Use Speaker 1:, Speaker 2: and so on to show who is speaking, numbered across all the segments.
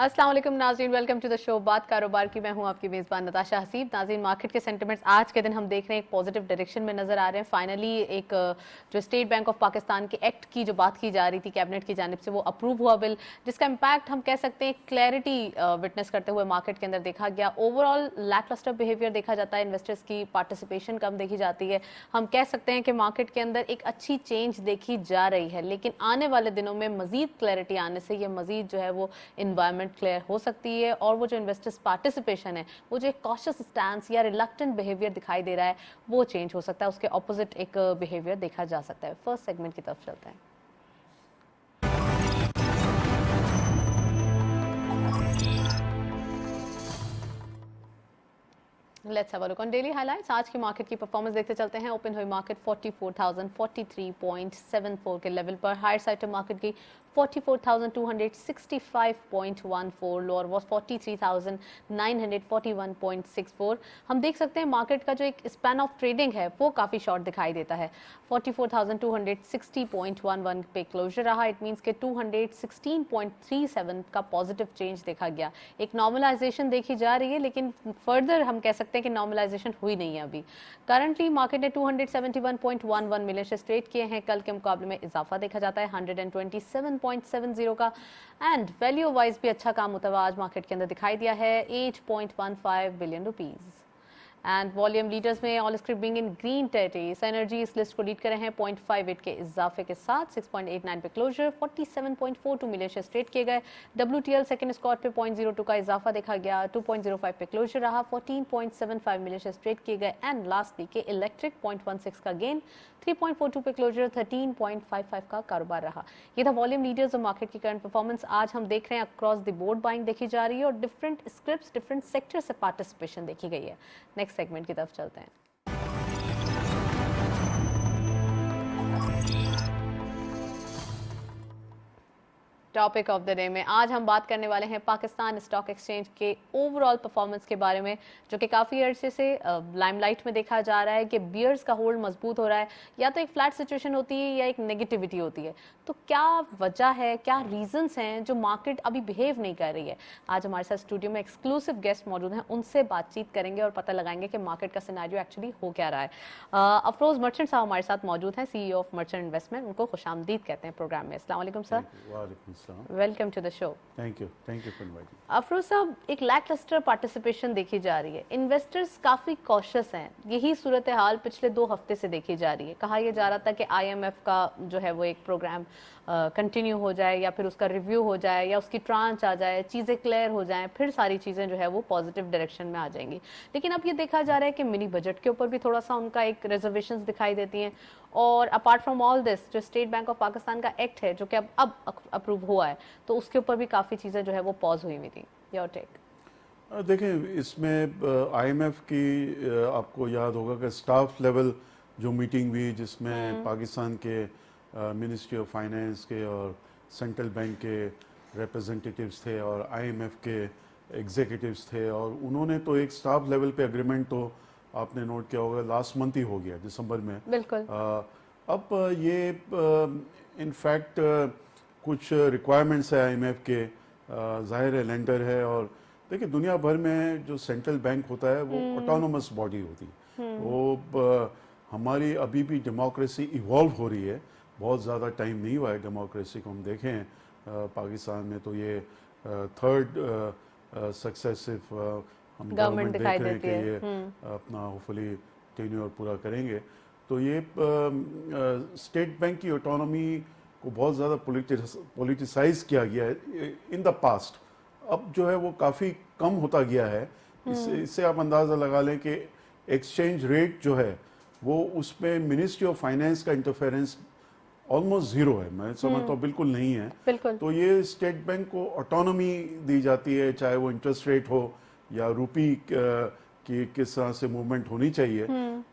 Speaker 1: अस्सलाम वालेकुम नाज़रीन, वेलकम टू द शो बात कारोबार की। मैं हूं आपकी मेज़बान नताशा हसीब। नाज़रीन, मार्केट के सेंटिमेंट्स आज के दिन हम देख रहे हैं एक पॉजिटिव डायरेक्शन में नजर आ रहे हैं। फाइनली एक जो स्टेट बैंक ऑफ पाकिस्तान के एक्ट की जो बात की जा रही थी कैबिनेट की जानिब से, वो अप्रूव हुआ बिल, जिसका इम्पैक्ट हम कह सकते हैं क्लैरिटी विटनेस करते हुए मार्केट के अंदर देखा गया। ओवरऑल लैकलस्टर बिहेवियर देखा जाता है, इन्वेस्टर्स की पार्टिसिपेशन कम देखी जाती है। हम कह सकते हैं कि मार्केट के अंदर एक अच्छी चेंज देखी जा रही है, लेकिन आने वाले दिनों में मजीद क्लैरिटी आने से ये मजीद जो है वो इन्वायरमेंट क्लियर हो सकती है, और वो जो इन्वेस्टर्स पार्टिसिपेशन है, वो जो एक कॉशियस स्टैंस या रिलक्टेंट बिहेवियर दिखाई दे रहा है, वो चेंज हो सकता है। उसके ऑपोजिट एक बिहेवियर देखा जा सकता है। फर्स्ट सेगमेंट की तरफ चलते हैं। Let's have a look on daily highlights. आज की मार्केट की परफॉर्मेंस देखते चलते हैं। ओपन हुई मार्केट 44,043.74 के लेवल पर। हायर साइड पे मार्केट की 44,265.14, लोअर वाज 43,941.64। हम देख सकते हैं मार्केट का जो एक स्पैन ऑफ ट्रेडिंग है वो काफ़ी शॉर्ट दिखाई देता है। 44,260.11 पे क्लोजर रहा। इट मीन्स के 216.37 का पॉजिटिव चेंज देखा गया। एक नॉर्मलाइजेशन देखी जा रही है, लेकिन फर्दर हम कह सकते हैं कि नॉर्मलाइजेशन हुई नहीं है अभी। करंटली मार्केट ने 271.11 मिलियन शेयर्स ट्रेड किए हैं। कल के मुकाबले में इजाफा देखा जाता है 127.70 का। एंड वैल्यू वाइज भी अच्छा काम होता हुआ आज मार्केट के अंदर दिखाई दिया है, 8.15 billion rupees. And volume leaders में all script being in green territory. Energy इस लिस्ट को लीड कर रहे हैं 0.58 के इजाफे के साथ। 6.89 पे क्लोजर। 47.42 मिलियन शेयर्स ट्रेड किए गए। WTL सेकंड स्कॉट पे 0.02 का इजाफा देखा गया। 2.05 पे क्लोजर रहा। 14.75 मिलियन शेयर्स ट्रेड किए गए। एंड लास्टली के इलेक्ट्रिक 0.16 का गेन। 3.42 पे क्लोजर। 13.55 का कारोबार रहा। ये था वॉल्यूम लीडर्स और मार्केट की करंट परफॉर्मेंस। आज हम देख रहे हैं अक्रॉस द बोर्ड बाइंग देखी जा रही है और डिफरेंट स्क्रिप्ट्स, डिफरेंट सेक्टर से पार्टिसिपेशन देखी गई है। नेक्स्ट सेगमेंट की तरफ चलते हैं। टॉपिक ऑफ द डे में आज हम बात करने वाले हैं पाकिस्तान स्टॉक एक्सचेंज के ओवरऑल परफॉर्मेंस के बारे में, जो कि काफ़ी अरसे से लाइमलाइट में देखा जा रहा है कि बियर्स का होल्ड मजबूत हो रहा है। या तो एक फ्लैट सिचुएशन होती है या एक नेगेटिविटी होती है। तो क्या वजह है, क्या रीजंस हैं जो मार्केट अभी बिहेव नहीं कर रही है? आज हमारे साथ स्टूडियो में एक्सक्लूसिव गेस्ट मौजूद हैं, उनसे बातचीत करेंगे और पता लगाएंगे कि मार्केट का सिनेरियो एक्चुअली हो क्या रहा है। अफरोज मर्चेंट साहब हमारे साथ मौजूद हैं, CEO ऑफ मर्चेंट इन्वेस्टमेंट। उनको खुशामदीद कहते हैं प्रोग्राम में। अस्सलाम वालेकुम sir. Welcome to the show.
Speaker 2: Thank you for inviting.
Speaker 1: Afroz साहब, एक लैकलस्टर पार्टिसिपेशन देखी जा रही है, इन्वेस्टर्स काफी कॉशियस हैं। यही सूरत हाल पिछले 2 हफ्ते से देखी जा रही है। कहा यह जा रहा था कि IMF का जो है वो एक प्रोग्राम कंटिन्यू हो जाए, या फिर उसका रिव्यू हो जाए, या उसकी ट्रांच आ जाए, चीज़ें क्लियर हो जाएं, फिर सारी चीज़ें जो है वो पॉजिटिव डायरेक्शन में आ जाएंगी। लेकिन अब ये देखा जा रहा है कि मिनी बजट के ऊपर भी थोड़ा सा उनका एक रिजर्वेशंस दिखाई देती हैं। और अपार्ट फ्रॉम ऑल दिस, जो स्टेट बैंक ऑफ पाकिस्तान का एक्ट है जो कि अब अप्रूव हुआ है, तो उसके ऊपर भी काफ़ी चीज़ें जो है वो पॉज हुई हुई थी। Your take?
Speaker 2: देखें, इसमें IMF की आपको याद होगा कि स्टाफ लेवल जो मीटिंग हुई, जिसमें पाकिस्तान के मिनिस्ट्री ऑफ फाइनेंस के और सेंट्रल बैंक के रिप्रेजेंटेटिव्स थे और IMF के एग्जीक्यूटिव्स थे, और उन्होंने तो एक स्टाफ लेवल पे एग्रीमेंट, तो आपने नोट किया होगा, लास्ट मंथ ही हो गया, दिसंबर में।
Speaker 1: बिल्कुल।
Speaker 2: अब ये इनफैक्ट कुछ रिक्वायरमेंट्स है IMF के, जाहिर है लेंडर है, और देखिए दुनिया भर में जो सेंट्रल बैंक होता है वो ऑटोनोमस बॉडी होती है। वो हमारी अभी भी डेमोक्रेसी इवॉल्व हो रही है, बहुत ज़्यादा टाइम नहीं हुआ है डेमोक्रेसी को। हम देखें पाकिस्तान में तो ये थर्ड सक्सेसिव हम गवर्नमेंट देख रहे हैं कि ये अपना होपफुली टेन्योर पूरा करेंगे। तो ये स्टेट बैंक की ऑटोनॉमी को बहुत ज़्यादा पॉलिटिसाइज किया गया है इन द पास्ट। अब जो है वो काफ़ी कम होता गया है। इससे आप अंदाज़ा लगा लें कि एक्सचेंज रेट जो है वो उसमें मिनिस्ट्री ऑफ फाइनेंस का इंटरफेरेंस ऑलमोस्ट ज़ीरो है, मैं समझता हूँ बिल्कुल नहीं है।
Speaker 1: बिल्कुल।
Speaker 2: तो ये स्टेट बैंक को ऑटोनॉमी दी जाती है, चाहे वो इंटरेस्ट रेट हो या रुपी की किस तरह से मूवमेंट होनी चाहिए।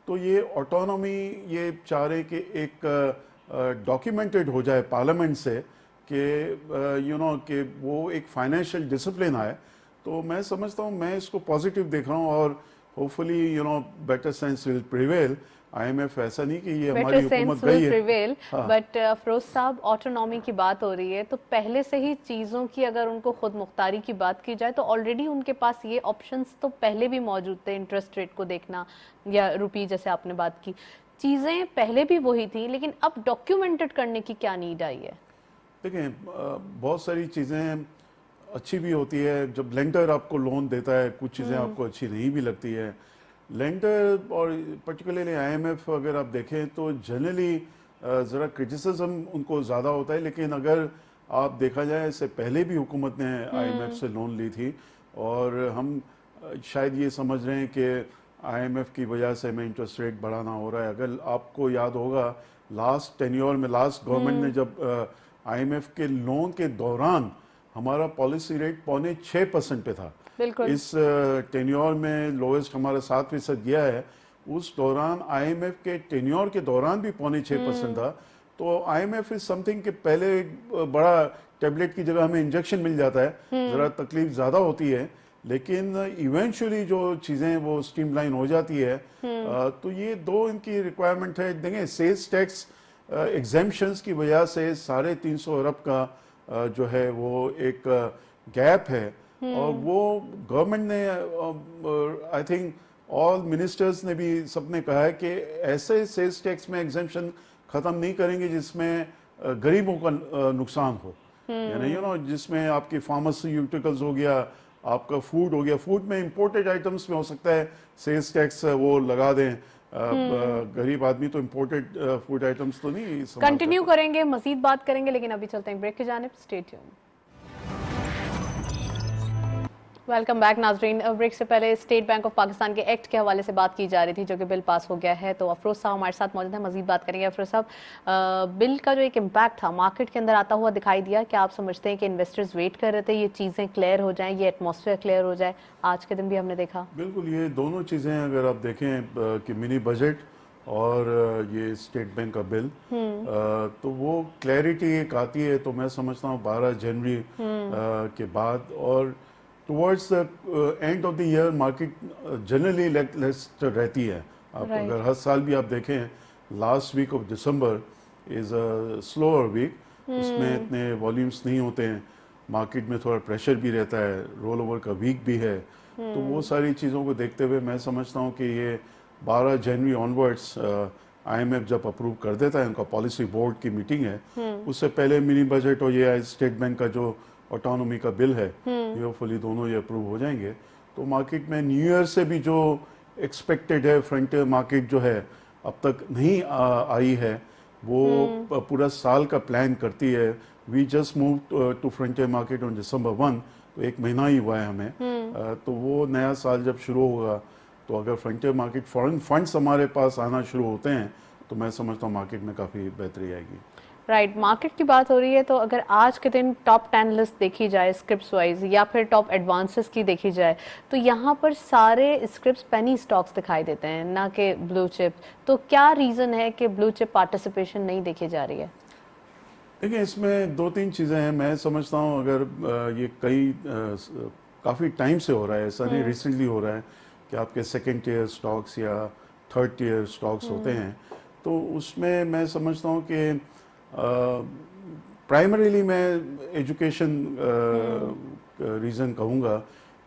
Speaker 2: तो ये ऑटोनॉमी ये चाह रहे कि एक डॉक्यूमेंटेड हो जाए पार्लियामेंट से कि कि वो एक फाइनेंशियल डिसिप्लिन आए। तो मैं समझता हूँ, मैं इसको पॉजिटिव देख रहा हूँ, और hopefully better sense will prevail IMF ऐसा नहीं कि ये
Speaker 1: बेटर
Speaker 2: हमारी हुकूमत
Speaker 1: सेंस
Speaker 2: गई
Speaker 1: विल
Speaker 2: है।
Speaker 1: प्रिवेल।
Speaker 2: हाँ,
Speaker 1: बट अफरोज साहब, ऑटोनॉमी की बात हो रही है तो पहले से ही चीज़ों की, अगर उनको खुद मुख्तारी की बात की जाए तो ऑलरेडी उनके पास ये ऑप्शंस तो पहले भी मौजूद थे, इंटरेस्ट रेट को देखना या रुपी जैसे आपने बात की, चीज़ें पहले भी वही थी, लेकिन अब डॉक्यूमेंटेड करने की क्या नीड आई है?
Speaker 2: देखें बहुत सारी चीज़ें अच्छी भी होती है जब लेंडर आपको लोन देता है, कुछ चीज़ें आपको अच्छी नहीं भी लगती है लेंडर, और पर्टिकुलरली IMF अगर आप देखें तो जनरली ज़रा क्रिटिसिज्म उनको ज़्यादा होता है, लेकिन अगर आप देखा जाए इससे पहले भी हुकूमत ने IMF से लोन ली थी, और हम शायद ये समझ रहे हैं कि IMF की वजह से हमें इंटरेस्ट रेट बढ़ाना हो रहा है। अगर आपको याद होगा लास्ट टेन्योर में लास्ट गवर्नमेंट ने जब IMF के लोन के दौरान हमारा पॉलिसी रेट 6.25% पे था,
Speaker 1: बिल्कुल।
Speaker 2: इस टेन्योर में लोएस्ट हमारा 7% गया है। उस दौरान IMF के टेन्योर के दौरान भी 6.25% था। तो IMF इज समथिंग कि पहले बड़ा टेबलेट की जगह हमें इंजेक्शन मिल जाता है, ज़रा तकलीफ ज़्यादा होती है, लेकिन इवेंचुअली जो चीज़ें वो स्ट्रीमलाइन हो जाती है। तो ये दो इनकी रिक्वायरमेंट है। देखें सेल्स टैक्स एग्जेम्पशंस की वजह से 350 अरब का जो है वो एक गैप है, और वो गवर्नमेंट ने आई थिंक ऑल मिनिस्टर्स ने भी सबने कहा है कि ऐसे सेल्स टैक्स में एग्जेम्पशन ख़त्म नहीं करेंगे जिसमें गरीबों का नुकसान हो, यानी जिसमें आपकी फार्मास्यूटिकल्स हो गया, आपका फूड हो गया, फूड में इंपोर्टेड आइटम्स में हो सकता है सेल्स टैक्स वो लगा दें। गरीब आदमी तो इंपोर्टेड फूड आइटम्स तो नहीं इस्तेमाल
Speaker 1: कंटिन्यू करेंगे, मजीद बात करेंगे, लेकिन अभी चलते हैं ब्रेक की जानिब। Stay tuned. वेलकम बैक नाजरीन। ब्रेक से पहले स्टेट बैंक ऑफ पाकिस्तान के एक्ट के हवाले से बात की जा रही थी, जो कि बिल पास हो गया है। तो अफरोज साहब हमारे साथ मौजूद हैं, मजीद बात करेंगे। अफरोज साहब, बिल का जो एक इम्पैक्ट था मार्केट के अंदर आता हुआ दिखाई दिया, क्या आप समझते हैं कि इन्वेस्टर्स वेट कर रहे थे ये चीज़ें क्लियर हो जाएं, ये एटमॉस्फेयर क्लियर हो जाए? आज के दिन भी हमने देखा।
Speaker 2: बिल्कुल, ये दोनों चीज़ें अगर आप देखें कि मिनी बजट और ये स्टेट बैंक का बिल, तो वो क्लैरिटी एक आती है, तो मैं समझता हूँ 12 जनवरी के बाद, और towards the end of the year market generally least रहती है। आप अगर हर साल भी आप देखें लास्ट वीक ऑफ दिसंबर इज़ अ स्लोअर वीक, उसमें इतने वॉल्यूम्स नहीं होते हैं, मार्केट में थोड़ा प्रेशर भी रहता है, रोल ओवर का वीक भी है। तो वो सारी चीज़ों को देखते हुए मैं समझता हूँ कि ये 12 जनवरी ऑनवर्ड्स IMF जब अप्रूव कर देता है, उनका पॉलिसी बोर्ड की मीटिंग है, उससे पहले मिनी बजट और ये स्टेट बैंक का जो ऑटोनॉमी का बिल है, ये होपफुली दोनों ये अप्रूव हो जाएंगे। तो मार्केट में न्यू ईयर से भी जो एक्सपेक्टेड है फ्रंटियर मार्केट जो है अब तक नहीं आई है, वो पूरा साल का प्लान करती है। We just move to frontier market on December 1, तो एक महीना ही हुआ है हमें। तो वो नया साल जब शुरू होगा, तो अगर फ्रंटियर मार्केट फॉरेन फंड्स हमारे पास आना शुरू होते हैं, तो मैं समझता हूँ मार्केट में काफ़ी बेहतरी आएगी।
Speaker 1: राइट, मार्केट की बात हो रही है, तो अगर आज के दिन टॉप 10 लिस्ट देखी जाए स्क्रिप्ट्स वाइज, या फिर टॉप एडवांसेस की देखी जाए, तो यहाँ पर सारे स्क्रिप्ट्स पेनी स्टॉक्स दिखाई देते हैं, ना कि ब्लू चिप। तो क्या रीज़न है कि ब्लू चिप पार्टिसिपेशन नहीं देखी जा रही है?
Speaker 2: देखिए, इसमें दो तीन चीज़ें हैं। मैं समझता हूँ अगर ये काफ़ी टाइम से हो रहा है, ऐसा नहीं रिसेंटली हो रहा है कि आपके सेकेंड टियर स्टॉक्स या थर्ड टियर स्टॉक्स होते हैं, तो उसमें मैं समझता हूँ कि प्राइमरीली मैं एजुकेशन रीज़न कहूँगा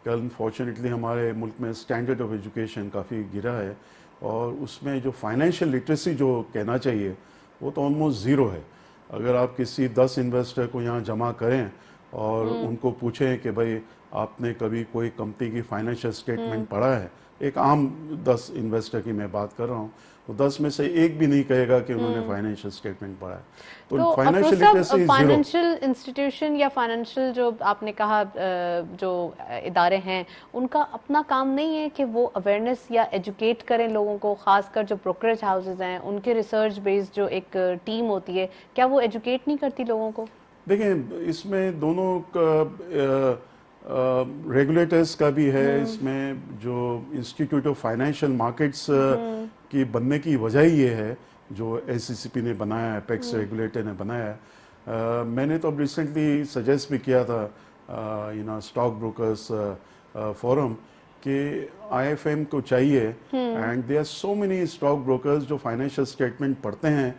Speaker 2: कि अनफॉर्चुनेटली हमारे मुल्क में स्टैंडर्ड ऑफ एजुकेशन काफ़ी गिरा है, और उसमें जो फाइनेंशियल लिटरेसी जो कहना चाहिए वो तो ऑलमोस्ट ज़ीरो है। अगर आप किसी 10 इन्वेस्टर को यहाँ जमा करें और उनको पूछें कि भाई आपने कभी कोई कंपनी की फाइनेंशियल स्टेटमेंट पढ़ा है, एक आम 10 इन्वेस्टर की मैं बात कर रहा हूँ, तो 10 में से एक भी नहीं कहेगा कि उन्होंने फाइनेंशियल स्टेटमेंट पढ़ा है। तो financial literacy zero.
Speaker 1: Financial institution या फाइनेंशियल जो आपने कहा जो इदारे हैं, उनका अपना काम नहीं है कि वो अवेयरनेस या एजुकेट करें लोगों को, खासकर जो ब्रोकरेज हाउसेज हैं उनके रिसर्च बेस्ड जो एक टीम होती है, क्या वो एजुकेट नहीं करती लोगों को?
Speaker 2: देखें, इसमें दोनों का रेगुलेटर्स का भी है, इसमें जो इंस्टीट्यूट ऑफ फाइनेंशियल मार्केट्स की बनने की वजह ये है जो SECP ने बनाया है, अपेक्स रेगुलेटर ने बनाया है। मैंने तो अब रिसेंटली सजेस्ट भी किया था स्टॉक ब्रोकर्स फोरम कि IFM को चाहिए, and there are so many stock brokers जो फाइनेंशियल स्टेटमेंट पढ़ते हैं,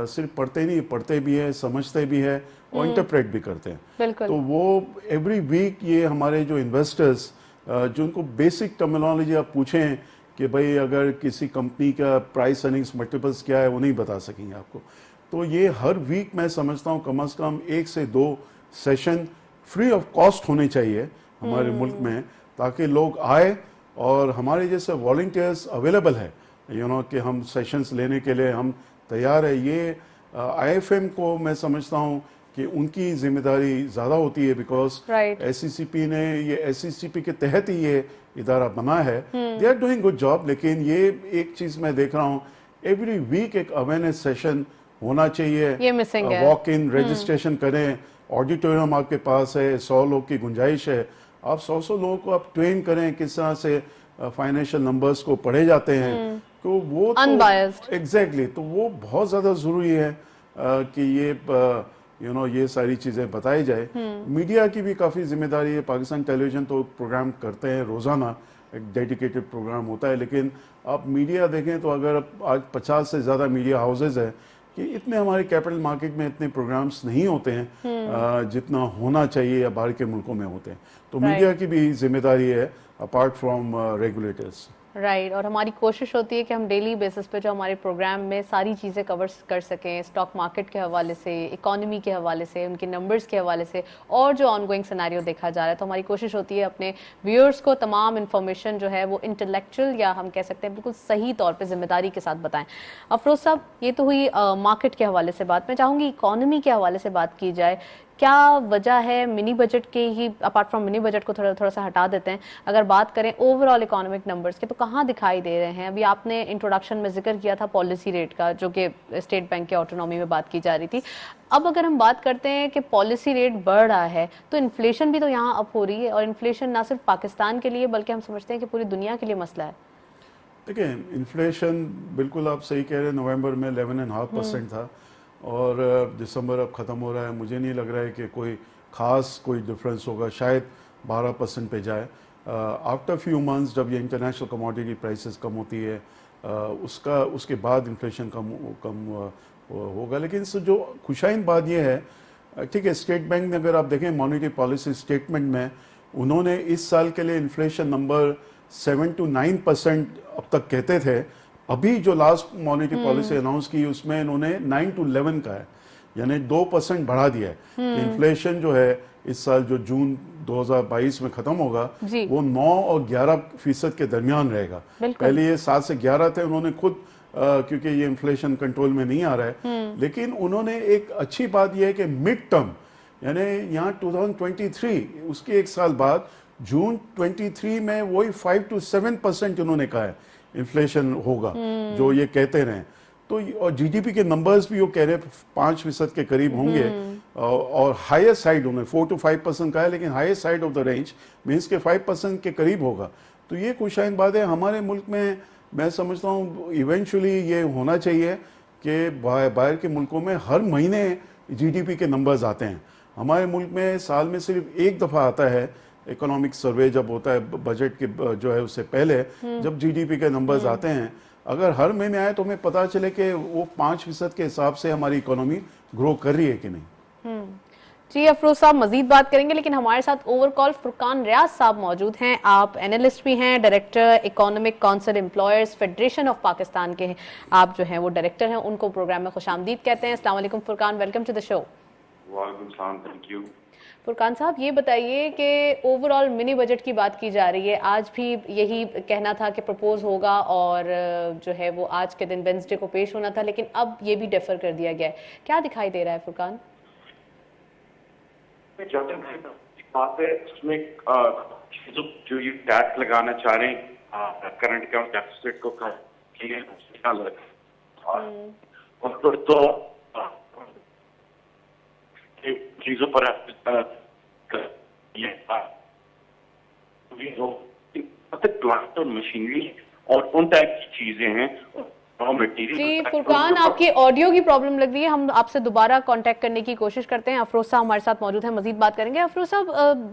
Speaker 2: सिर्फ पढ़ते नहीं, पढ़ते भी है, समझते भी है और इंटरप्रेट भी करते हैं।
Speaker 1: बिल्कुल।
Speaker 2: तो वो एवरी वीक ये हमारे जो इन्वेस्टर्स जिनको बेसिक टर्मिनोलॉजी आप पूछें कि भाई अगर किसी कंपनी का प्राइस अर्निंग्स मल्टीपल्स क्या है वो नहीं बता सकेंगे आपको। तो ये हर वीक मैं समझता हूँ कम से कम 1 से 2 सेशन फ्री ऑफ कॉस्ट होने चाहिए हमारे मुल्क में, ताकि लोग आए और हमारे जैसे वॉलंटियर्स अवेलेबल है, कि हम सेशंस लेने के लिए हम तैयार है। ये IFM को मैं समझता हूँ कि उनकी जिम्मेदारी ज़्यादा होती है, बिकॉज SECP ने ये SECP के तहत ही ये इदारा बना है। They are doing good job. लेकिन ये एक चीज़ मैं देख रहा हूँ, एवरी वीक एक अवेयरनेस सेशन होना चाहिए।
Speaker 1: ये मिसिंग है।
Speaker 2: वॉक इन रजिस्ट्रेशन करें, ऑडिटोरियम आपके पास है, 100 लोग की गुंजाइश है, आप 100 लोगों को आप ट्रेन करें किस तरह से फाइनेंशियल नंबर्स को पढ़े जाते हैं। तो वो
Speaker 1: अनबायस्ड
Speaker 2: एग्जैक्टली तो वो बहुत ज़्यादा ज़रूरी है कि ये ये सारी चीज़ें बताई जाए। मीडिया की भी काफ़ी जिम्मेदारी है। पाकिस्तान टेलीविज़न तो प्रोग्राम करते हैं रोज़ाना, एक डेडिकेटेड प्रोग्राम होता है, लेकिन आप मीडिया देखें तो अगर आज 50 से ज़्यादा मीडिया हाउसेज है कि इतने हमारे कैपिटल मार्केट में इतने प्रोग्राम्स नहीं होते हैं जितना होना चाहिए या बाहर के मुल्कों में होते हैं। तो मीडिया की भी जिम्मेदारी है अपार्ट फ्रॉम रेगुलेटर्स।
Speaker 1: राइट। और हमारी कोशिश होती है कि हम डेली बेसिस पे जो हमारे प्रोग्राम में सारी चीज़ें कवर कर सकें, स्टॉक मार्केट के हवाले से, इकोनॉमी के हवाले से, उनके नंबर्स के हवाले से, और जो ऑनगोइंग सिनेरियो देखा जा रहा है। तो हमारी कोशिश होती है अपने व्यूअर्स को तमाम इन्फॉर्मेशन जो है वो इंटेलेक्चुअल या हम कह सकते हैं बिल्कुल सही तौर पर जिम्मेदारी के साथ बताएं। अफरोज साहब, ये तो हुई मार्केट के हवाले से बात। मैं चाहूँगी इकोनॉमी के हवाले से बात की जाए। क्या वजह है मिनी बजट के ही, अपार्ट फ्रॉम मिनी बजट को थोड़ा सा हटा देते हैं, अगर बात करें ओवरऑल इकोनॉमिक नंबर्स के, तो कहाँ दिखाई दे रहे हैं? अभी आपने इंट्रोडक्शन में जिक्र किया था पॉलिसी रेट का, जो कि स्टेट बैंक के ऑटोनॉमी में बात की जा रही थी। अब अगर हम बात करते हैं कि पॉलिसी रेट बढ़ रहा है, तो इन्फ्लेशन भी तो यहाँ अप हो रही है, और इन्फ्लेशन ना सिर्फ पाकिस्तान के लिए बल्कि हम समझते हैं कि पूरी दुनिया के लिए मसला है।
Speaker 2: देखिए, इन्फ्लेशन बिल्कुल आप सही कह रहे हैं, नवंबर में 11.5% था और दिसंबर अब ख़त्म हो रहा है। मुझे नहीं लग रहा है कि कोई डिफरेंस होगा, शायद 12% पे जाए। आफ्टर फ्यू मंथ्स जब ये इंटरनेशनल कमोडिटी प्राइसेस कम होती है उसके बाद इन्फ्लेशन कम होगा। लेकिन इससे जो खुशाइन बात ये है, ठीक है, स्टेट बैंक ने अगर आप देखें मॉनेटरी पॉलिसी स्टेटमेंट में, उन्होंने इस साल के लिए इन्फ्लेशन नंबर 7 to 9% अब तक कहते थे। अभी जो लास्ट मॉनेटरी पॉलिसी अनाउंस की उसमें इन्होंने 9 to 11 का है, यानी 2% बढ़ा दिया है। तो इन्फ्लेशन जो है इस साल जो जून 2022 में खत्म होगा वो 9 और 11% के दरमियान रहेगा। पहले ये 7 से 11 थे, उन्होंने खुद क्योंकि ये इन्फ्लेशन कंट्रोल में नहीं आ रहा है, लेकिन उन्होंने एक अच्छी बात यह है कि मिड टर्म, यानी यहाँ 2023 उसके एक साल बाद जून 23 में वही 5 to 7% उन्होंने कहा है इन्फ्लेशन होगा, जो ये कहते रहे। तो और जीडीपी के नंबर्स भी वो कह रहे हैं 5% के करीब होंगे, और हायर साइड उन्होंने 4 to 5% कहा है, लेकिन higher side of the range means के 5% के करीब होगा। तो ये खुशाइन बात है। हमारे मुल्क में मैं समझता हूँ इवेंचुअली ये होना चाहिए कि बाहर के मुल्कों में हर महीने जीडीपी के नंबर्स आते हैं। हमारे मुल्क में साल में सिर्फ एक दफ़ा आता है इकोनॉमिक सर्वे, जब होता है बजट के जो है उससे पहले, जब जीडीपी के नंबर्स आते हैं। अगर हर महीने आए तो हमें पता चले कि वो 5% के हिसाब से हमारी इकोनॉमी ग्रो कर रही है कि नहीं।
Speaker 1: जी अफरोज साहब, मजीद बात करेंगे, लेकिन हमारे साथ ओवर कॉल फुरकान रियाज साहब मौजूद हैं। आप एनालिस्ट भी हैं, director economic council employers federation of Pakistan के हैं। आप जो हैं वो डायरेक्टर हैं, उनको प्रोग्राम में खुशामदीद कहते हैं। अस्सलाम वालेकुम Furqan, welcome to the show.
Speaker 3: वालेकुम सलाम, थैंक यू।
Speaker 1: फुरकान साहब, ये बताइए कि ओवरऑल मिनी बजट की बात की जा रही है, आज भी यही कहना था कि प्रपोज होगा और जो है वो आज के दिन वेंसडे को पेश होना था, लेकिन अब ये भी डेफर कर दिया गया है। क्या दिखाई दे रहा है फुरकान?
Speaker 3: बात है उसमें जो ये टैक्स लगाना चाह रहे हैं करंट अकाउंट डेफिसिट को क्या लगा, और तो चीजों पर प्लांट और मशीनरी और उन टाइप की चीजें हैं रॉ मटेरियल।
Speaker 1: जी फुरकान, आपकी ऑडियो की प्रॉब्लम लग रही है, हम आपसे दोबारा कांटेक्ट करने की कोशिश करते हैं। अफरोज साहब हमारे साथ मौजूद हैं, मजीद बात करेंगे। अफरोज साहब,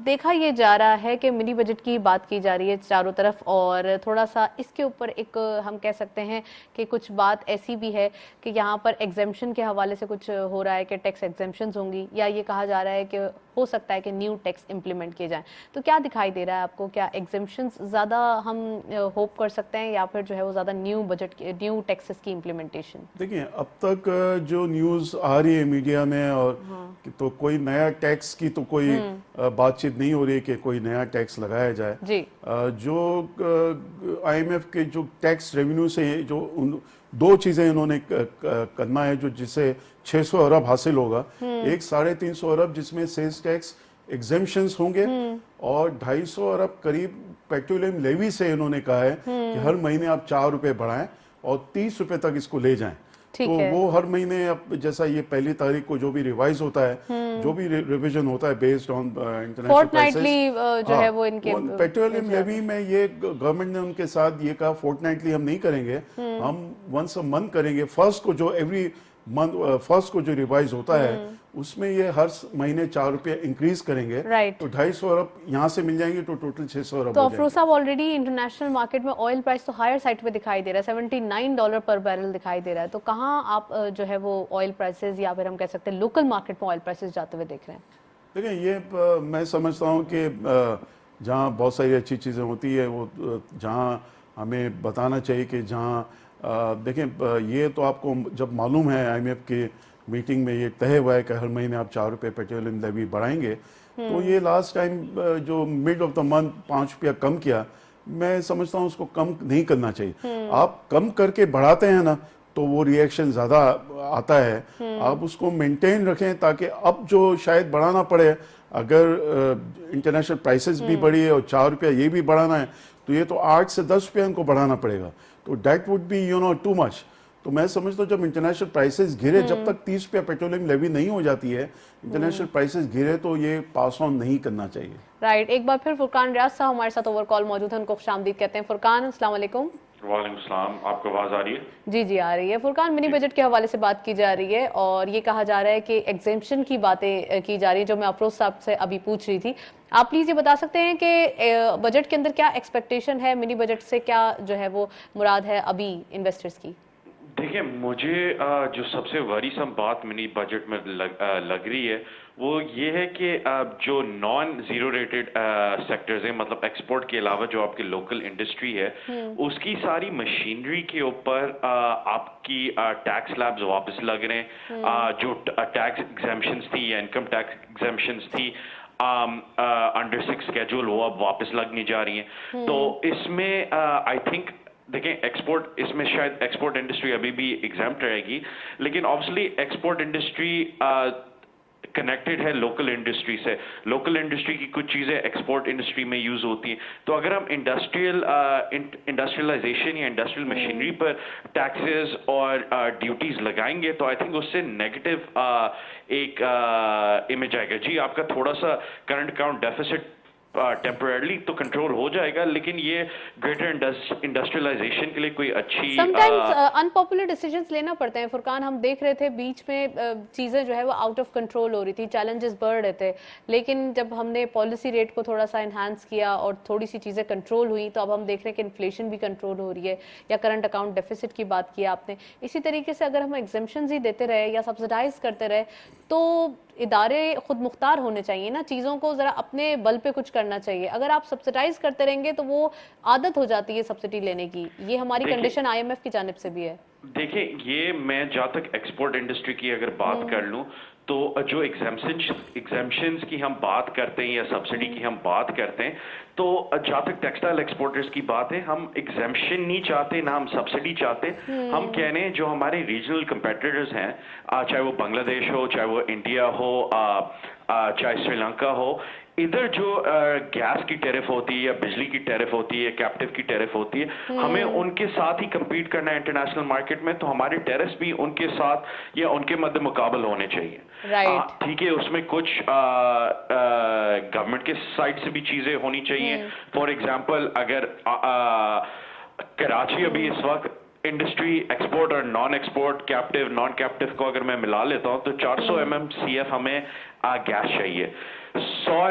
Speaker 1: देखा ये जा रहा है कि मिनी बजट की बात की जा रही है चारों तरफ, और थोड़ा सा इसके ऊपर एक हम कह सकते हैं कि कुछ बात ऐसी भी है कि यहाँ पर एग्जेम्पशन के हवाले से कुछ हो रहा है कि टैक्स एग्जेम्पशंस होंगी, या ये कहा जा रहा है कि हो सकता है कि न्यू टैक्स इंप्लीमेंट किए जाएं। तो क्या दिखाई दे रहा है आपको, क्या एग्जेम्पशंस ज़्यादा हम होप कर सकते हैं, या फिर जो है वो ज़्यादा न्यू टैक्सेस की इम्प्लीमेंटेशन?
Speaker 2: देखिए, अब तक जो न्यूज़ आ रही है मीडिया में, और तो कोई नया टैक्स की तो कोई बातचीत नहीं हो रही है कि कोई नया टैक्स लगाया जाए
Speaker 1: जी।
Speaker 2: जो आईएमएफ के जो टैक्स रेवेन्यू से जो दो चीजें इन्होंने करना है, जो जिससे 600 अरब हासिल होगा। एक 350 अरब जिसमें सेल्स टैक्स एग्जेम्पशंस होंगे, और 250 अरब करीब पेट्रोलियम लेवी से इन्होंने कहा है कि हर महीने आप 4 रुपए बढ़ाएं और 30 रुपए तक इसको ले जाएं। तो वो हर महीने, अब जैसा ये 1 तारीख को जो भी रिवाइज होता है, जो भी रिवीजन होता है बेस्ड ऑन इंटरनेशनल प्राइसेस,
Speaker 1: जो है वो इनके
Speaker 2: पेट्रोलियम लेवी में ये गवर्नमेंट ने उनके साथ ये कहा फोर्टनाइटली हम नहीं करेंगे, हम वंस अ मंथ करेंगे। फर्स्ट को जो एवरी मंथ फर्स्ट को जो रिवाइज होता है उसमें ये हर महीने 4 रुपए इंक्रीज करेंगे। तो 250 अरब यहाँ से मिल जाएंगे, तो टोटल 600 अरब।
Speaker 1: तो अफरोज साहब, ऑलरेडी इंटरनेशनल मार्केट में ऑयल प्राइस तो हायर साइड पे दिखाई दे रहा है, $79 पर बैरल दिखाई दे रहा है। तो कहाँ आप जो है वो ऑयल प्राइसेस, या फिर हम कह सकते हैं लोकल मार्केट में ऑयल प्राइसेस जाते हुए देख रहे हैं?
Speaker 2: देखिए, ये मैं समझता हूँ कि जहाँ बहुत सारी अच्छी चीज़ें होती है, वो जहाँ हमें बताना चाहिए कि जहाँ देखें, ये तो आपको जब मालूम है आईएमएफ की मीटिंग में ये तय हुआ है कि हर महीने आप 4 रुपए पेट्रोलियम लेवी बढ़ाएंगे, तो ये लास्ट टाइम जो मिड ऑफ द मंथ 5 रुपया कम किया, मैं समझता हूँ उसको कम नहीं करना चाहिए। आप कम करके बढ़ाते हैं ना, तो वो रिएक्शन ज़्यादा आता है। आप उसको मेंटेन रखें ताकि अब जो शायद बढ़ाना पड़े, अगर इंटरनेशनल प्राइसेस भी बढ़ी है और 4 रुपया ये भी बढ़ाना है, तो ये तो 8 से 10 रुपया इनको बढ़ाना पड़ेगा। तो that would be too much. तो मैं समझता हूँ जब इंटरनेशनल प्राइसेस गिरे, जब तक 30 रुपया पेट्रोलियम लेवी नहीं हो जाती है, इंटरनेशनल प्राइसेस गिरे, तो ये पास ऑन नहीं करना चाहिए।
Speaker 1: राइट। एक बार फिर फुरकान रियाज साहब हमारे साथ ओवर कॉल मौजूद है, उनको खुशामदीद कहते हैं। फुरकान, अस्सलाम वालेकुम।
Speaker 3: वालेकुम सलाम, आपको आवाज आ रही है?
Speaker 1: जी जी आ रही है। फुरकान, मिनी बजट के हवाले से बात की जा रही है, और ये कहा जा रहा है कि एग्जेम्पशन की बातें की जा रही है, जो मैं अफरोज साहब से अभी पूछ रही थी। आप प्लीज ये बता सकते हैं कि बजट के अंदर क्या एक्सपेक्टेशन है, मिनी बजट से क्या जो है वो मुराद है अभी इन्वेस्टर्स की?
Speaker 3: देखिए, मुझे जो सबसे वरीसम बात मिनी बजट में लग रही है वो ये है कि जो नॉन जीरो रेटेड सेक्टर्स हैं, मतलब एक्सपोर्ट के अलावा जो आपकी लोकल इंडस्ट्री है, उसकी सारी मशीनरी के ऊपर आपकी टैक्स स्लैब्स वापस लग रहे हैं। जो टैक्स एग्जेम्पशंस थी या इनकम टैक्स एग्जेम्पशंस थी अंडर 6 स्केड्यूल, वो अब वापस लगने जा रही हैं। तो इसमें आई थिंक देखें, एक्सपोर्ट, इसमें शायद एक्सपोर्ट इंडस्ट्री अभी भी एग्जाम्प्ट रहेगी, लेकिन ऑब्वियसली एक्सपोर्ट इंडस्ट्री कनेक्टेड है लोकल इंडस्ट्री से। लोकल इंडस्ट्री की कुछ चीज़ें एक्सपोर्ट इंडस्ट्री में यूज होती हैं। तो अगर हम इंडस्ट्रियलाइजेशन या इंडस्ट्रियल मशीनरी पर टैक्सेस और ड्यूटीज लगाएंगे, तो आई थिंक उससे नेगेटिव एक इमेज आएगा। जी, आपका थोड़ा सा करंट अकाउंट डेफिसिट टेम्पररी तो कंट्रोल हो जाएगा, लेकिन ये ग्रेटर इंडस्ट्रियलाइजेशन के लिए कोई अच्छी
Speaker 1: समटाइम्स अनपॉपुलर डिसीजंस लेना पड़ते हैं। फुरकान, हम देख रहे थे बीच में चीजें जो है वो आउट ऑफ कंट्रोल हो रही थी, चैलेंजेस बढ़ रहे थे, लेकिन जब हमने पॉलिसी रेट को थोड़ा सा एनहांस किया और थोड़ी सी चीजें कंट्रोल हुई, तो अब हम देख रहे हैं कि इन्फ्लेशन भी कंट्रोल हो रही है, या करंट अकाउंट डेफिसिट की बात की आपने। इसी तरीके से अगर हम एग्जेम्पशंस ही देते रहे या सब्सिडाइज करते रहे, तो इदारे खुद मुख्तार होने चाहिए ना, चीज़ों को ज़रा अपने बल पे कुछ करना चाहिए। अगर आप सब्सिडाइज करते रहेंगे तो वो आदत हो जाती है सब्सिडी लेने की। ये हमारी कंडीशन आईएमएफ की जानिब से भी है।
Speaker 3: देखिए, ये मैं जहाँ तक एक्सपोर्ट इंडस्ट्री की अगर बात कर लूँ, तो जो एग्जेम्पशंस की हम बात करते हैं या सब्सिडी की हम बात करते हैं, तो जहाँ तक टेक्सटाइल एक्सपोर्टर्स की बात है, हम एग्जेम्पशन नहीं चाहते, ना हम सब्सिडी चाहते। हम कह रहे हैं जो हमारे रीजनल कंपेटिटर्स हैं, चाहे वो बांग्लादेश हो, चाहे वो इंडिया हो, चाहे श्रीलंका हो, इधर जो गैस की टैरिफ होती है या बिजली की टैरिफ होती है, कैप्टिव की टैरिफ होती है, हमें उनके साथ ही compete करना है इंटरनेशनल मार्केट में। तो हमारे टैरिफ भी उनके साथ या उनके मध्य मुकाबल होने चाहिए। ठीक है, उसमें कुछ गवर्नमेंट के साइड से भी चीजें होनी चाहिए। फॉर एग्जाम्पल, अगर कराची अभी इस वक्त
Speaker 4: इंडस्ट्री एक्सपोर्ट और non export, captive non captive को अगर मैं मिला लेता हूं तो 400 MMCF हमें गैस चाहिए। 100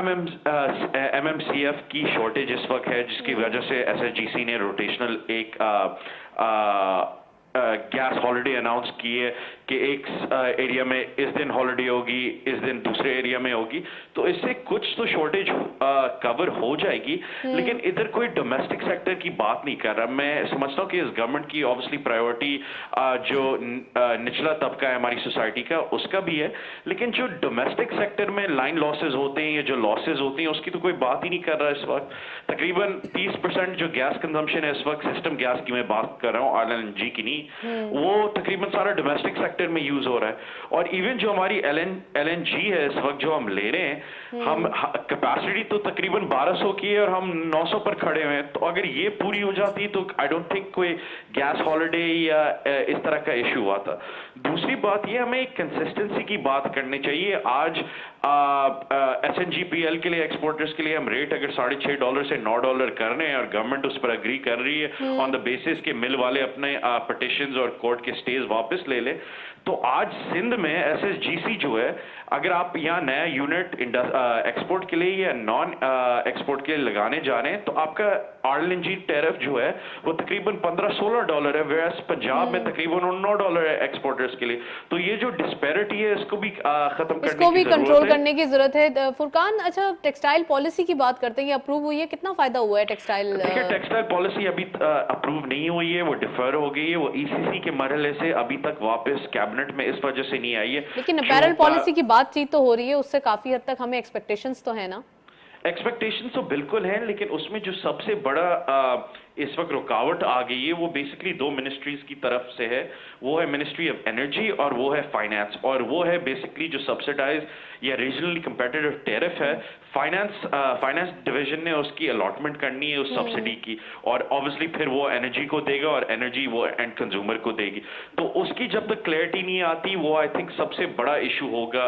Speaker 4: MMCF की शॉर्टेज इस वक्त है, जिसकी वजह से SSGC ने रोटेशनल एक गैस हॉलिडे अनाउंस की है कि एक एरिया में इस दिन हॉलिडे होगी, इस दिन दूसरे एरिया में होगी, तो इससे कुछ तो शॉर्टेज कवर हो जाएगी। लेकिन इधर कोई डोमेस्टिक सेक्टर की बात नहीं कर रहा। मैं समझता हूँ कि इस गवर्नमेंट की ऑब्वियसली प्रायोरिटी जो निचला तबका है हमारी सोसाइटी का, उसका भी है, लेकिन जो डोमेस्टिक सेक्टर में लाइन लॉसेज होते हैं या जो लॉसेज होती हैं, उसकी तो कोई बात ही नहीं कर रहा इस वक्त। तकरीबन 30% जो गैस कंजम्पशन है इस वक्त, सिस्टम गैस की मैं बात कर रहा हूँ, LNG की नहीं, वो तकरीबन सारा डोमेस्टिक सेक्टर में यूज हो रहा है। और इवन जो हमारी LNG है इस वक्त जो हम ले रहे हैं, हम कैपेसिटी तो तकरीबन 1200 की है और हम 900 पर खड़े हुए हैं। तो अगर ये पूरी हो जाती तो आई डोंट थिंक कोई गैस हॉलिडे या इस तरह का इशू हुआ था। दूसरी बात ये, हमें एक कंसिस्टेंसी की बात करनी चाहिए। आज SNGPL के लिए, एक्सपोर्टर्स के लिए हम रेट अगर $6.5 से $9 कर रहे हैं और गवर्नमेंट उस पर अग्री कर रही है ऑन द बेसिस के मिल वाले अपने पिटिशंस और कोर्ट के स्टेज वापस ले ले, तो आज सिंध में SSGC जो है, अगर आप यहाँ नया यूनिट एक्सपोर्ट के लिए या नॉन एक्सपोर्ट के लिए लगाने जा रहे हैं, तो आपका RLNG टैरिफ जो है वो तकरीबन $15-16 है, वेयरएज पंजाब में तकरीबन $9 है एक्सपोर्टर्स के लिए। तो ये जो डिस्पैरिटी है इसको भी खत्म करने
Speaker 1: इसको भी
Speaker 4: की जरूरत
Speaker 1: कंट्रोल
Speaker 4: है।
Speaker 1: करने की जरूरत है। फुरकान, अच्छा टेक्सटाइल पॉलिसी की बात करते हैं, ये अप्रूव हुई है, कितना फायदा हुआ है टेक्सटाइल?
Speaker 4: देखिए, टेक्सटाइल पॉलिसी अभी अप्रूव नहीं हुई है, वो डिफर हो गई है, वो ECC के मरहले से अभी तक वापस कैबिनेट में इस वजह से नहीं आई है।
Speaker 1: लेकिन अपैरल पॉलिसी की बातचीत तो हो रही है, उससे काफी हद तक हमें एक्सपेक्टेशंस तो है ना?
Speaker 4: एक्सपेक्टेशंस तो बिल्कुल हैं, लेकिन उसमें जो सबसे बड़ा इस वक्त रुकावट आ गई है वो बेसिकली 2 मिनिस्ट्रीज की तरफ से है। वो है मिनिस्ट्री ऑफ एनर्जी और वो है फाइनेंस, और वो है बेसिकली जो सब्सिडाइज या रीजनली कंपेटिटिव टैरिफ है। फाइनेंस डिवीजन ने उसकी अलॉटमेंट करनी है उस सब्सिडी की, और ऑब्वियसली फिर वो एनर्जी को देगा और एनर्जी वो एंड कंज्यूमर को देगी। तो उसकी जब तक क्लैरिटी नहीं आती, वो आई थिंक सबसे बड़ा इशू होगा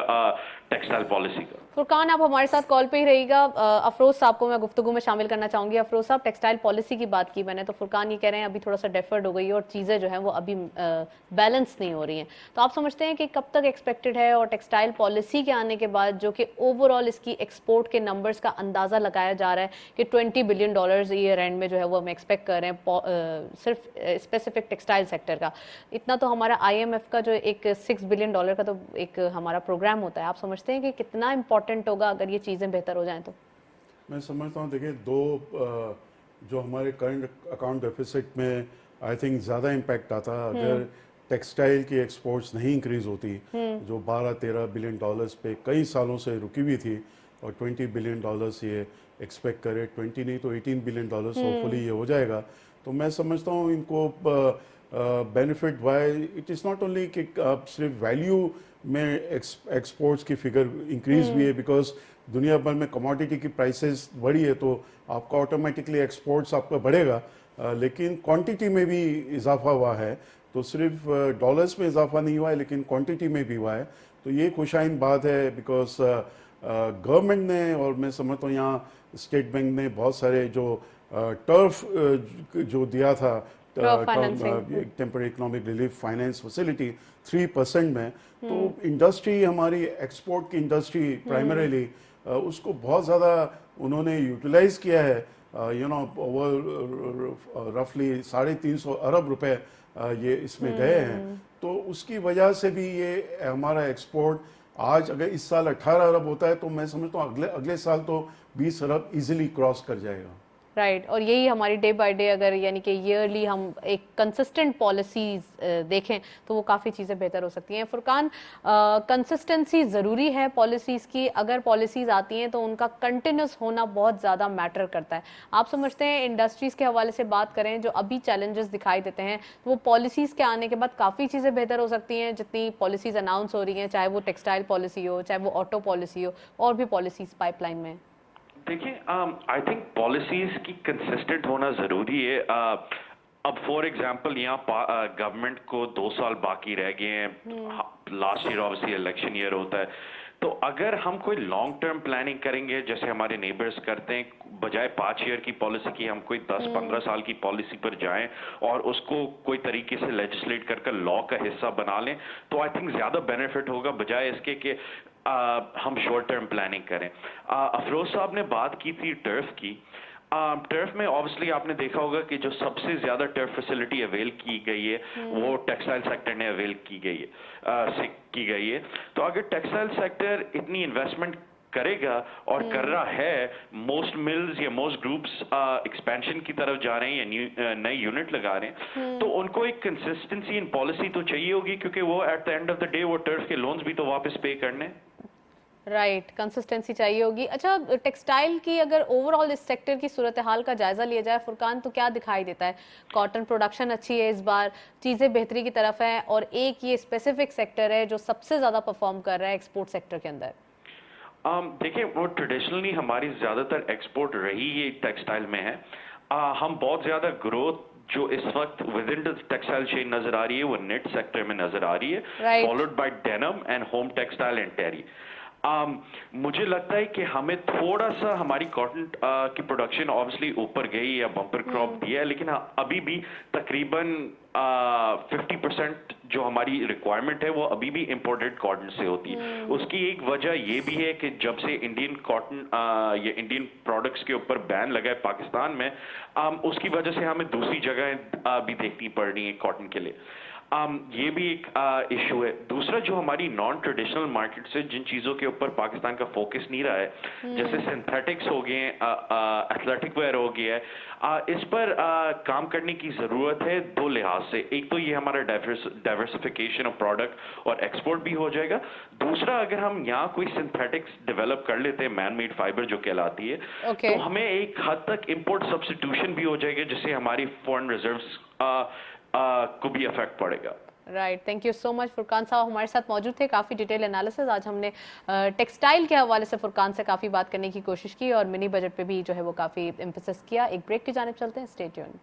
Speaker 4: टेक्सटाइल पॉलिसी का।
Speaker 1: फुरकान, आप हमारे साथ कॉल पे ही रहिएगा। अफरोज साहब को मैं गुफ्तगू में शामिल करना चाहूंगी। अफरोज साहब, टेक्सटाइल पॉलिसी की बात की मैंने, तो फुरकान ये कह रहे हैं अभी थोड़ा सा डेफर्ड हो गई है और चीज़ें जो हैं वो अभी बैलेंस नहीं हो रही हैं। तो आप समझते हैं कि कब तक एक्सपेक्टेड है, और टेक्सटाइल पॉलिसी के आने के बाद जो कि ओवरऑल इसकी एक्सपोर्ट के नंबर्स का अंदाज़ा लगाया जा रहा है कि $20 बिलियन ईयर एंड में जो है वो हम एक्सपेक्ट कर रहे हैं सिर्फ स्पेसिफिक टेक्सटाइल सेक्टर का। इतना तो हमारा IMF का जो एक $6 बिलियन का तो एक हमारा प्रोग्राम होता है। आप समझते हैं कि कितना इंपॉर्टेंट होगा अगर ये चीज़ें बेहतर हो जाएं? तो
Speaker 2: मैं समझता हूँ, देखिए, जो हमारे करंट अकाउंट डेफिसिट में आई थिंक ज़्यादा इम्पैक्ट आता अगर टेक्सटाइल की एक्सपोर्ट्स नहीं इंक्रीज होती, जो $12-13 बिलियन पे कई सालों से रुकी हुई थी, और $20 बिलियन ये एक्सपेक्ट करे, 20 नहीं तो $18 बिलियन होपफुली ये हो जाएगा। तो मैं समझता हूँ इनको benefit why it is not only कि आप सिर्फ वैल्यू में एक्सपोर्ट्स की फिगर इंक्रीज हुई है, बिकॉज दुनिया भर में कमोडिटी की प्राइसेस बढ़ी है, तो आपका ऑटोमेटिकली एक्सपोर्ट्स आपका बढ़ेगा, लेकिन क्वांटिटी में भी इजाफा हुआ है। तो सिर्फ डॉलर्स में इजाफा नहीं हुआ है, लेकिन क्वांटिटी में भी हुआ है। तो ये खुशाइन बात है, बिकॉज गवर्नमेंट ने, और मैं समझता हूँ यहाँ स्टेट बैंक ने बहुत सारे जो टर्फ जो दिया था, temporary economic relief finance facility 3% में, तो इंडस्ट्री, हमारी एक्सपोर्ट की इंडस्ट्री प्राइमरीली, उसको बहुत ज़्यादा उन्होंने यूटिलाइज किया है। ओवर रफली 350 अरब रुपए ये इसमें गए हैं। तो उसकी वजह से भी ये हमारा एक्सपोर्ट आज अगर इस साल 18 अरब होता है, तो मैं समझता हूँ अगले साल तो 20 अरब इजीली क्रॉस कर जाएगा।
Speaker 1: राइट, और यही हमारी डे बाय डे, अगर यानी कि ईयरली हम एक कंसिस्टेंट पॉलिसीज देखें तो वो काफ़ी चीज़ें बेहतर हो सकती हैं। फुरकान, कंसिस्टेंसी ज़रूरी है पॉलिसीज़ की। अगर पॉलिसीज़ आती हैं तो उनका कंटिन्यूस होना बहुत ज़्यादा मैटर करता है। आप समझते हैं, इंडस्ट्रीज़ के हवाले से बात करें, जो अभी चैलेंजेस दिखाई देते हैं, तो वो पॉलिसीज़ के आने के बाद काफ़ी चीज़ें बेहतर हो सकती हैं? जितनी पॉलिसीज़ अनाउंस हो रही हैं, चाहे वो टेक्सटाइल पॉलिसी हो, चाहे वो ऑटो पॉलिसी हो, और भी पॉलिसीज़ पाइपलाइन में।
Speaker 4: देखिए, आई थिंक पॉलिसीज की कंसिस्टेंट होना जरूरी है। अब फॉर एग्जांपल यहाँ गवर्नमेंट को 2 साल बाकी रह गए हैं, last year obviously election year होता है, तो अगर हम कोई लॉन्ग टर्म प्लानिंग करेंगे जैसे हमारे नेबर्स करते हैं, बजाय 5 ईयर की पॉलिसी की हम कोई 10-15 साल की पॉलिसी पर जाएं और उसको कोई तरीके से लेजिस्लेट कर लॉ का हिस्सा बना लें, तो आई थिंक ज्यादा बेनिफिट होगा बजाय इसके कि हम शॉर्ट टर्म प्लानिंग करें। अफरोज साहब ने बात की थी टर्फ की। टर्फ में ऑब्वियसली आपने देखा होगा कि जो सबसे ज्यादा टर्फ फैसिलिटी अवेल की गई है वो टेक्सटाइल सेक्टर ने अवेल की गई है। तो अगर टेक्सटाइल सेक्टर इतनी इन्वेस्टमेंट करेगा और कर रहा है, मोस्ट मिल्स या मोस्ट ग्रुप्स एक्सपेंशन की तरफ जा रहे हैं या नए यूनिट लगा रहे हैं, तो उनको एक कंसिस्टेंसी इन पॉलिसी तो चाहिए होगी, क्योंकि वो at the end of the day वो टर्फ के लोन्स भी तो वापस पे करने।
Speaker 1: राइट, कंसिस्टेंसी चाहिए होगी। अच्छा, टेक्सटाइल की अगर ओवरऑल इस सेक्टर की सूरत हाल का जायजा लिया जाए फुरकान, तो क्या दिखाई देता है? कॉटन प्रोडक्शन अच्छी है, इस बार चीज़ें बेहतरी की तरफ है, और एक ये स्पेसिफिक सेक्टर है जो सबसे ज़्यादा परफॉर्म कर रहा है एक्सपोर्ट सेक्टर के अंदर।
Speaker 4: देखिए, वो ट्रेडिशनली हमारी ज़्यादातर एक्सपोर्ट रही है टेक्सटाइल में है। हम बहुत ज़्यादा ग्रोथ जो इस वक्त with in the textile chain नजर आ रही है वो नेट सेक्टर में नजर आ रही है, followed by denim and home textile and terry. मुझे लगता है कि हमें थोड़ा सा हमारी कॉटन की प्रोडक्शन ऑब्वियसली ऊपर गई या बम्पर क्रॉप दिया है, लेकिन अभी भी तकरीबन 50% जो हमारी रिक्वायरमेंट है वो अभी भी इंपोर्टेड कॉटन से होती है। उसकी एक वजह ये भी है कि जब से इंडियन कॉटन या इंडियन प्रोडक्ट्स के ऊपर बैन लगा है पाकिस्तान में, उसकी वजह से हमें दूसरी जगह भी देखनी पड़ रही है कॉटन के लिए। ये भी एक इशू है। दूसरा, जो हमारी नॉन ट्रेडिशनल मार्केट से जिन चीज़ों के ऊपर पाकिस्तान का फोकस नहीं रहा है, जैसे सिंथेटिक्स हो गए, एथलेटिक वेयर हो गया है, इस पर काम करने की ज़रूरत है दो लिहाज से। एक तो ये हमारा डाइवर्सिफिकेशन ऑफ प्रोडक्ट और एक्सपोर्ट भी हो जाएगा। दूसरा, अगर हम यहाँ कोई सिंथेटिक्स डेवलप कर लेते हैं, मैन मेड फाइबर जो कहलाती है, तो हमें एक हद तक इम्पोर्ट सब्स्टिट्यूशन भी हो जाएगा, जिससे हमारी फॉरेन रिजर्व्स को भी इफेक्ट पड़ेगा।
Speaker 1: Right, thank you so much. Furqan साहब हमारे साथ मौजूद थे, काफ़ी डिटेल एनालिसिस। आज हमने टेक्सटाइल के हवाले से फुरकान से काफ़ी बात करने की कोशिश की और मिनी बजट पे भी जो है वो काफ़ी एम्फेसिस किया। एक ब्रेक की जानिब चलते हैं, स्टे ट्यून्ड।